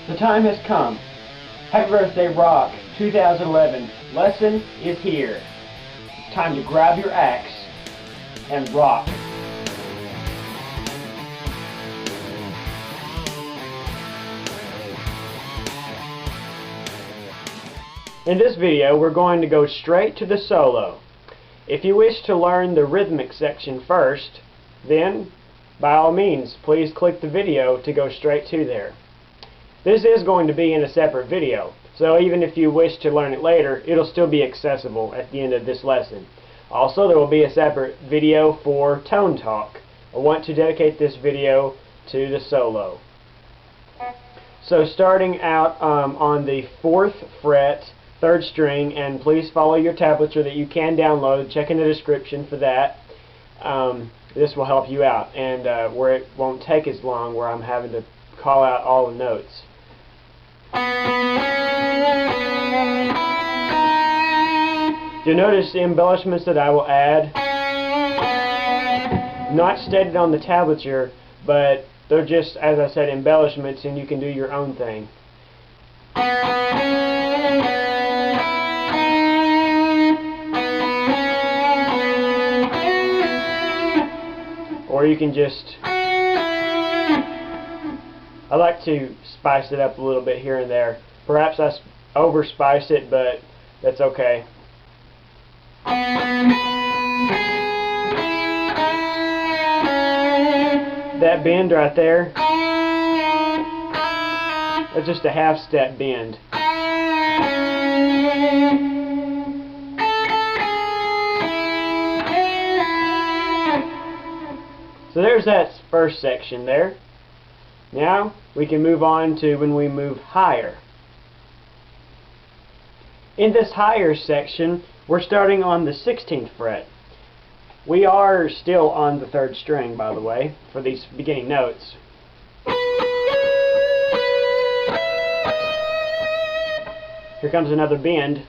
The time has come. Happy Birthday Rock 2011 lesson is here. It's time to grab your axe and rock. In this video, we're going to go straight to the solo. If you wish to learn the rhythmic section first, then by all means, please click the video to go straight to there. This is going to be in a separate video, so even if you wish to learn it later, it'll still be accessible at the end of this lesson. Also, there will be a separate video for tone talk. I want to dedicate this video to the solo. So starting out on the 4th fret, 3rd string, and please follow your tablature that you can download. Check in the description for that. This will help you out, and where it won't take as long, where I'm having to call out all the notes. You'll notice the embellishments that I will add, not stated on the tablature, but they're just, as I said, embellishments, and you can do your own thing. Or you can just, I like to spice it up a little bit here and there. Perhaps I over-spice it, but that's okay. That bend right there, that's just a half-step bend. So there's that first section there. Now we can move on to when we move higher. In this higher section, we're starting on the 16th fret. We are still on the 3rd string, by the way, for these beginning notes. Here comes another bend.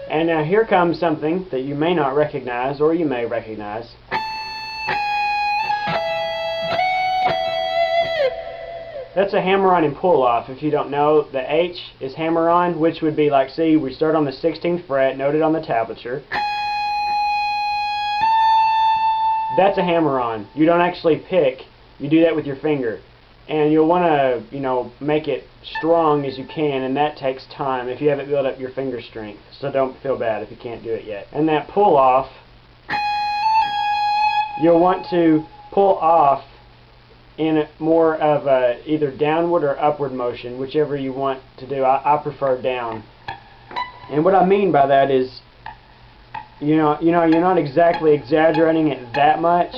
And now here comes something that you may not recognize, or you may recognize. That's a hammer-on and pull-off. If you don't know, the H is hammer-on, which would be like, see, we start on the 16th fret, noted on the tablature. That's a hammer-on. You don't actually pick, you do that with your finger. And you'll want to, make it strong as you can, and that takes time if you haven't built up your finger strength. So don't feel bad if you can't do it yet. And that pull off, you'll want to pull off in more of a either downward or upward motion, whichever you want to do. I prefer down. And what I mean by that is, you're not exactly exaggerating it that much,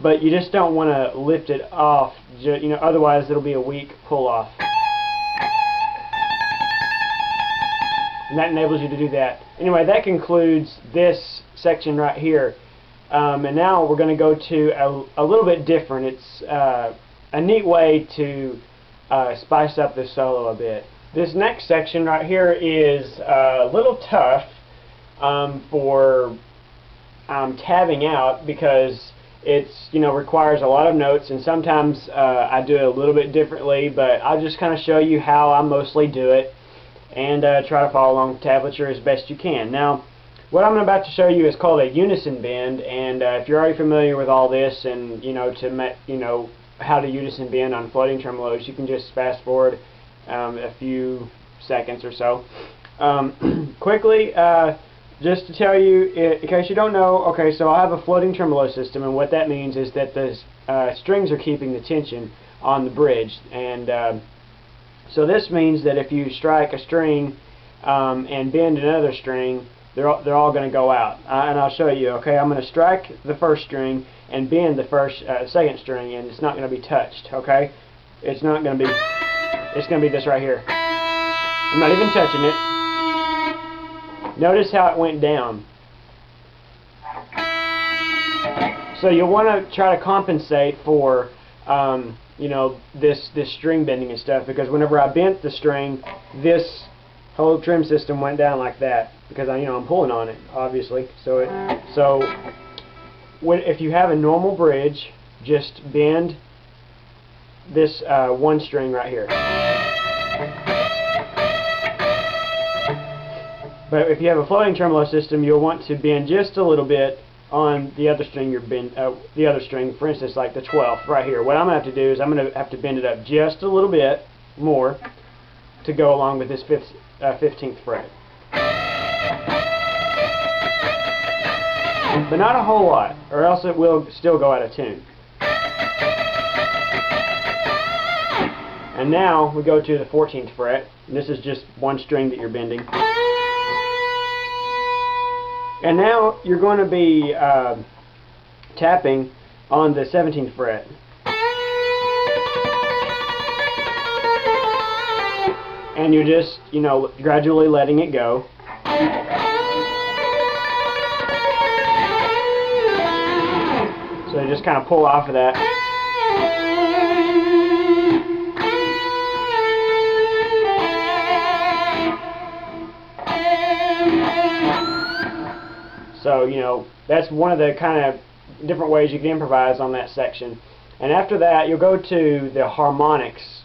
but you just don't want to lift it off, otherwise it'll be a weak pull-off. And that enables you to do that. Anyway, that concludes this section right here. And now we're going to go to a little bit different. It's a neat way to spice up the solo a bit. This next section right here is a little tough for tabbing out, because it's requires a lot of notes, and sometimes I do it a little bit differently, but I'll just kind of show you how I mostly do it, and try to follow along the tablature as best you can. Now, what I'm about to show you is called a unison bend, and if you're already familiar with all this, and how to unison bend on floating tremolos, you can just fast forward a few seconds or so. Quickly, just to tell you, in case you don't know, okay, so I have a floating tremolo system, and what that means is that the strings are keeping the tension on the bridge, and so this means that if you strike a string and bend another string, they're all going to go out, and I'll show you. Okay, I'm going to strike the 1st string and bend the 2nd string, and it's not going to be touched. Okay, it's not going to be. It's going to be this right here. I'm not even touching it. Notice how it went down. So you'll want to try to compensate for this string bending and stuff, because whenever I bent the string, this whole trim system went down like that because I'm pulling on it, obviously. So if you have a normal bridge, just bend this one string right here. But if you have a floating tremolo system, you'll want to bend just a little bit on the other string the other string, for instance, like the 12th right here. What I'm going to have to do is I'm going to have to bend it up just a little bit more to go along with this 15th fret. But not a whole lot, or else it will still go out of tune. And now we go to the 14th fret, and this is just one string that you're bending. And now you're going to be tapping on the 17th fret. And you're just, gradually letting it go. So you just kind of pull off of that. So, that's one of the kind of different ways you can improvise on that section. And after that, you'll go to the harmonics.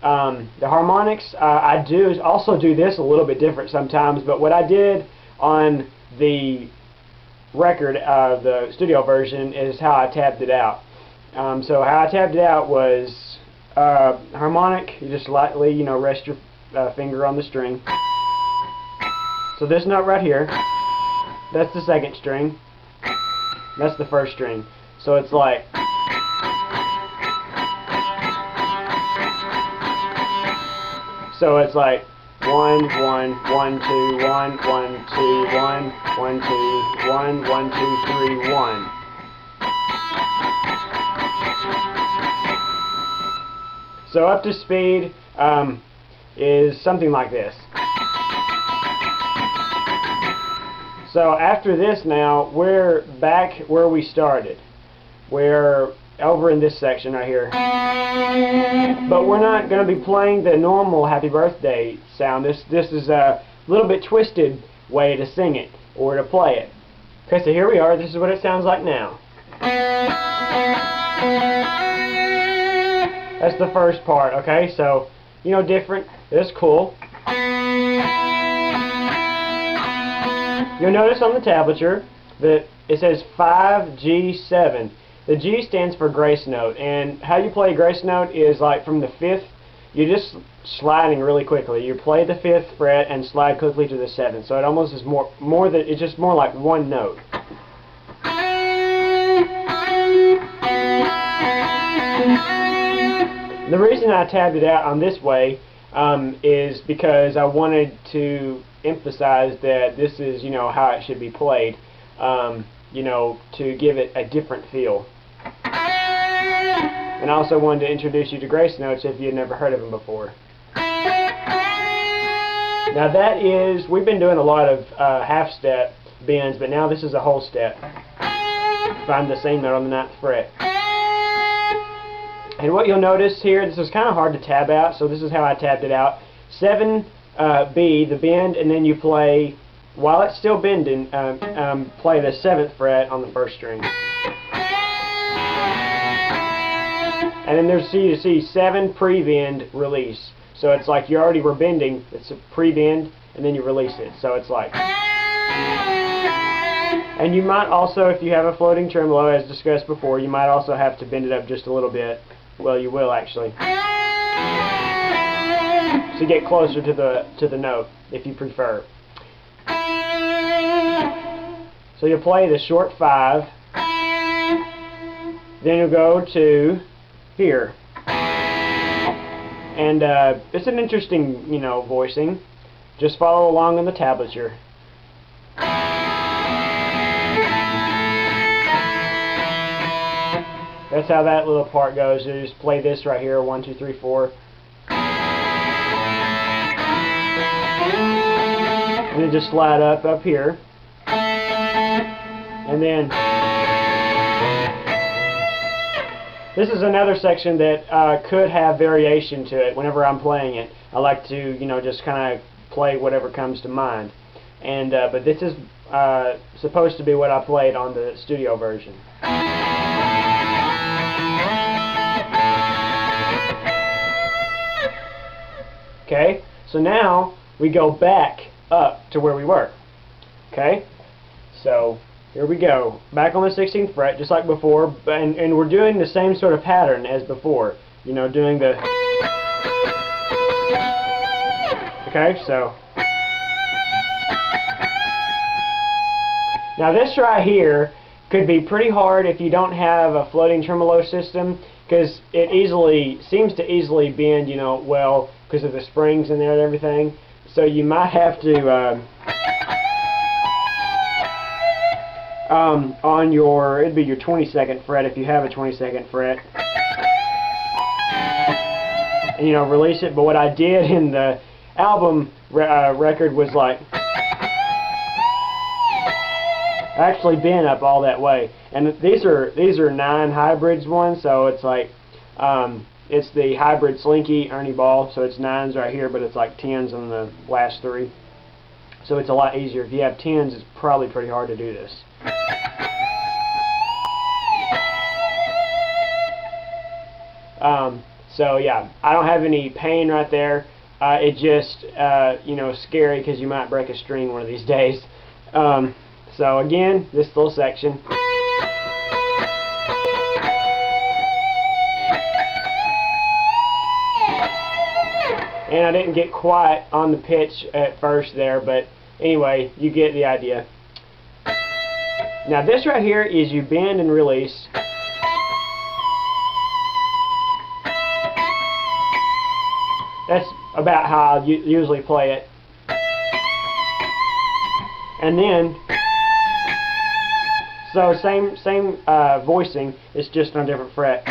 The harmonics, I also do this a little bit different sometimes, but what I did on the record, the studio version, is how I tabbed it out. So how I tabbed it out was harmonic. You just lightly, rest your finger on the string. So this note right here, that's the second string. That's the first string. So it's like, so it's like 1 1 1 2 1 1 2 1 1 2 1 1 2 3 1. So up to speed is something like this. So after this now, we're back where we started. We're over in this section right here. But we're not going to be playing the normal Happy Birthday sound. This is a little bit twisted way to sing it, or to play it. Okay, so here we are. This is what it sounds like now. That's the first part, okay? So, different. It's cool. You'll notice on the tablature that it says 5G7. The G stands for grace note, and how you play a grace note is like from the 5th, you're just sliding really quickly. You play the 5th fret and slide quickly to the 7th. So it almost is it's just more like one note. The reason I tabbed it out on this way is because I wanted to emphasize that this is, how it should be played, to give it a different feel. And I also wanted to introduce you to grace notes if you'd never heard of them before. Now we've been doing a lot of half-step bends, but now this is a whole step. Find the same note on the 9th fret. And what you'll notice here, this is kind of hard to tab out, so this is how I tabbed it out. 7B, the bend, and then you play, while it's still bending, play the 7th fret on the first string. And then you see 7 pre-bend release. So it's like you already were bending, it's a pre-bend, and then you release it. So it's like. And you might also, if you have a floating tremolo, as discussed before, you might also have to bend it up just a little bit. Well, you will actually. To get closer to the note, if you prefer. So you'll play the short 5. Then you'll go to here. And it's an interesting, voicing. Just follow along on the tablature. That's how that little part goes. You just play this right here, 1, 2, 3, 4. And then just slide up here. And then this is another section that could have variation to it whenever I'm playing it. I like to, just kind of play whatever comes to mind. And but this is supposed to be what I played on the studio version. Okay, so now we go back up to where we were. Okay, so here we go, back on the 16th fret, just like before, and we're doing the same sort of pattern as before. You know, doing the. Okay, so now this right here could be pretty hard if you don't have a floating tremolo system, because it seems to easily bend, you know, well, because of the springs in there and everything. So you might have to on your, it'd be your 22nd fret if you have a 22nd fret, and, you know, release it. But what I did in the album record was like actually bent up all that way, and these are 9 hybrids ones, so it's like it's the hybrid Slinky Ernie Ball, so it's 9s right here, but it's like 10s on the last 3, so it's a lot easier. If you have 10s, it's probably pretty hard to do this. So yeah, I don't have any pain right there. It just you know, scary because you might break a string one of these days. So again, this little section. And I didn't get quite on the pitch at first there, but anyway, you get the idea. Now this right here is you bend and release. That's about how I usually play it. And then, so same voicing, it's just on a different fret.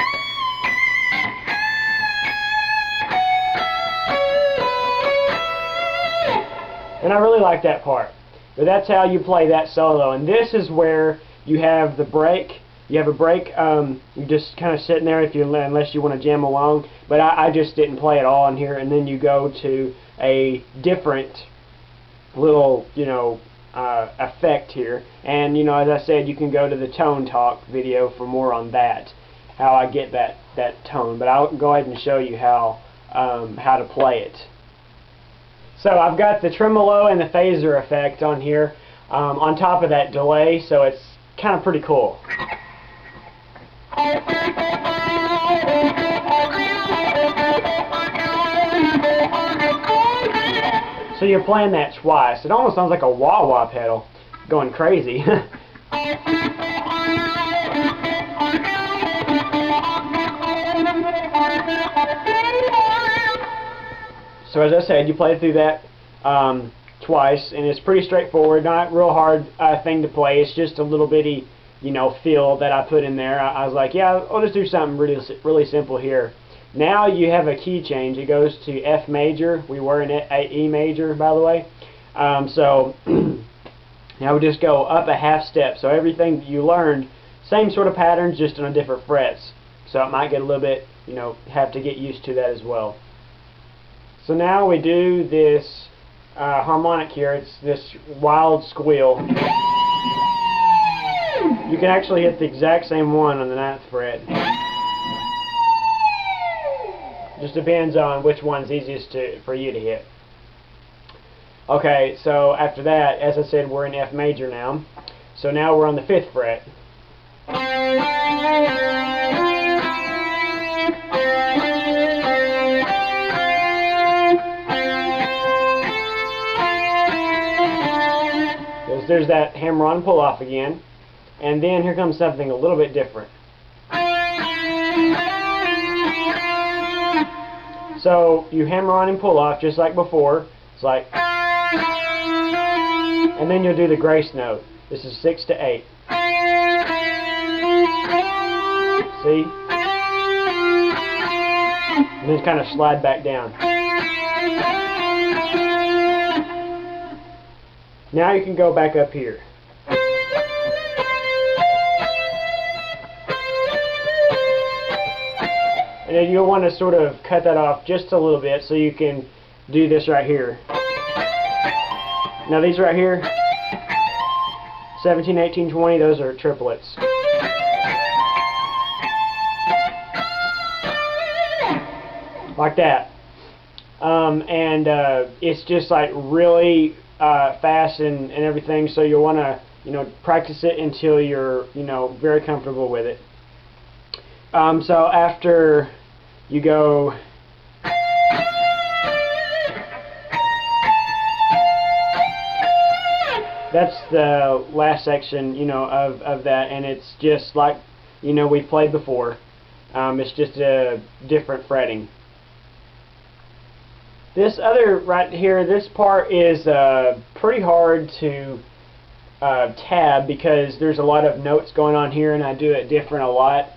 And I really like that part. But that's how you play that solo. And this is where you have the break. You have a break, you're just kind of sitting there unless you want to jam along. But I just didn't play it all in here. And then you go to a different little, you know, effect here. And, you know, as I said, you can go to the Tone Talk video for more on that, how I get that tone. But I'll go ahead and show you how to play it. So I've got the tremolo and the phaser effect on here, on top of that delay, so it's kind of pretty cool. So you're playing that twice. It almost sounds like a wah-wah pedal going crazy. So as I said, you play through that twice, and it's pretty straightforward, not real hard thing to play. It's just a little bitty, you know, feel that I put in there. I was like, yeah, I'll just do something really simple here. Now you have a key change. It goes to F major. We were in E major, by the way. So now we just go up a half step. So everything that you learned, same sort of patterns, just on different frets. So it might get a little bit, you know, have to get used to that as well. So now we do this harmonic here. It's this wild squeal. You can actually hit the exact same one on the 9th fret. Just depends on which one's easiest for you to hit. Okay, so after that, as I said, we're in F major now. So now we're on the 5th fret. There's that hammer-on pull-off again. And then here comes something a little bit different. So you hammer on and pull off just like before. It's like, and then you'll do the grace note. This is 6 to 8. See? And then kind of slide back down. Now you can go back up here. And then you'll want to sort of cut that off just a little bit so you can do this right here. Now these right here, 17, 18, 20, those are triplets. Like that. It's just like really fast and everything, so you'll want to, practice it until you're, very comfortable with it. So after you go that's the last section, of that, and it's just like, we've played before. It's just a different fretting. This other right here, this part is pretty hard to tab because there's a lot of notes going on here, and I do it different a lot.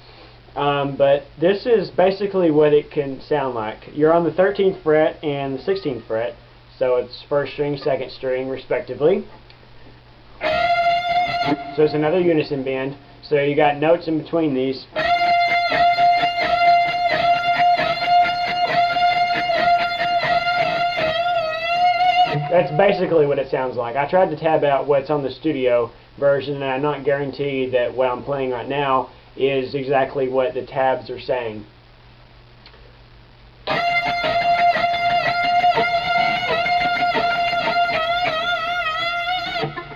But this is basically what it can sound like. You're on the 13th fret and the 16th fret, so it's first string, second string, respectively. So it's another unison bend. So you got notes in between these. That's basically what it sounds like. I tried to tab out what's on the studio version, and I'm not guaranteed that what I'm playing right now is exactly what the tabs are saying.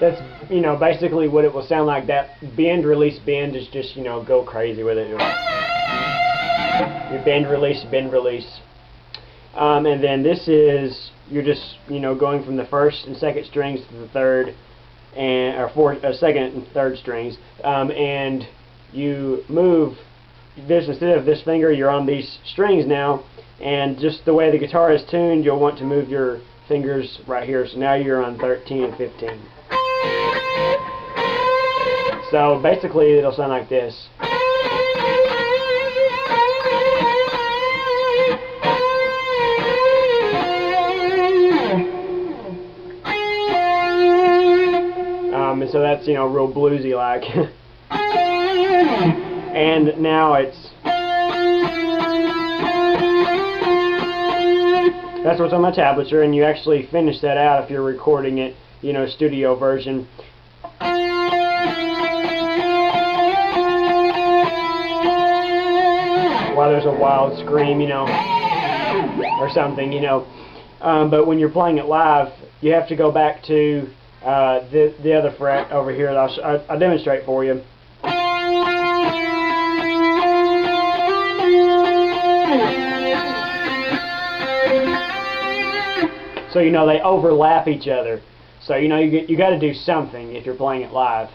That's, basically what it will sound like. That bend, release, bend is just, go crazy with it. Your bend, release, bend, release. And then this is, you're just, going from the first and second strings to the third and second and third strings, and you move this, instead of this finger, you're on these strings now, and just the way the guitar is tuned, you'll want to move your fingers right here. So now you're on 13 and 15. So basically it'll sound like this. And so that's, real bluesy like. And now that's what's on my tablature, and you actually finish that out if you're recording it, studio version. While there's a wild scream, or something, but when you're playing it live, you have to go back to the other fret over here. I'll demonstrate for you. So they overlap each other. So you got to do something if you're playing it live.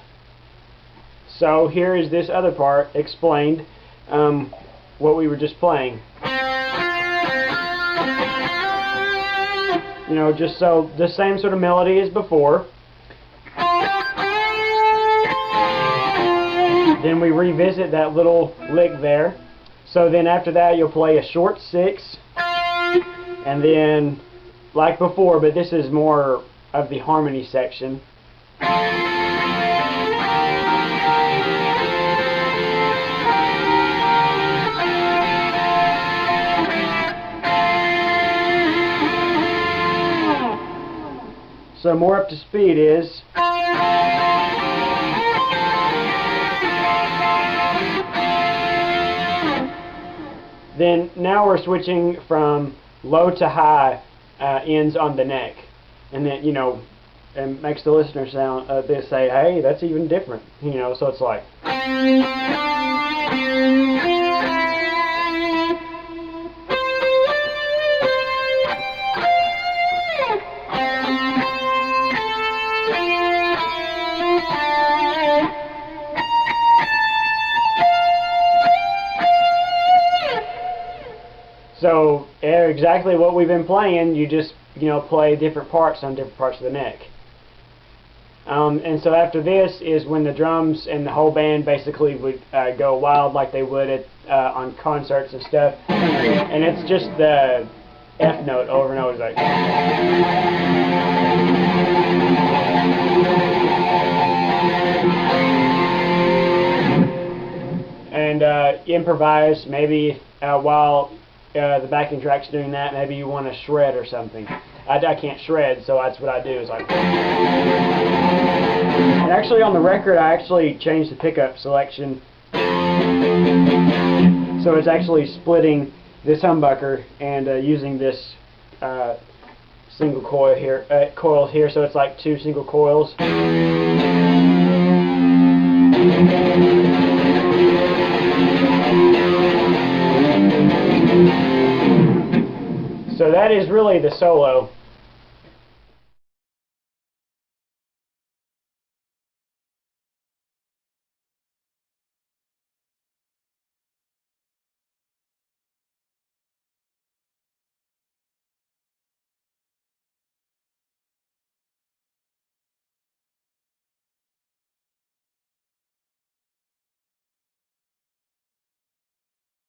So here is this other part explained, what we were just playing. Just so the same sort of melody as before. Then we revisit that little lick there. So then after that you'll play a short 6, and then like before, but this is more of the harmony section. So more up to speed is then now we're switching from low to high ends on the neck, and then and makes the listener sound they say, hey, that's even different, so it's like. So exactly what we've been playing, you just play different parts on different parts of the neck. And so after this is when the drums and the whole band basically would go wild like they would at, on concerts and stuff. And it's just the F note over and over. It's like. And improvise maybe while the backing track's doing that. Maybe you want to shred or something. I can't shred, so that's what I do. Is like, and actually on the record, I actually changed the pickup selection, so it's actually splitting this humbucker and using this single coil here, coils here, so it's like 2 single coils. So that is really the solo.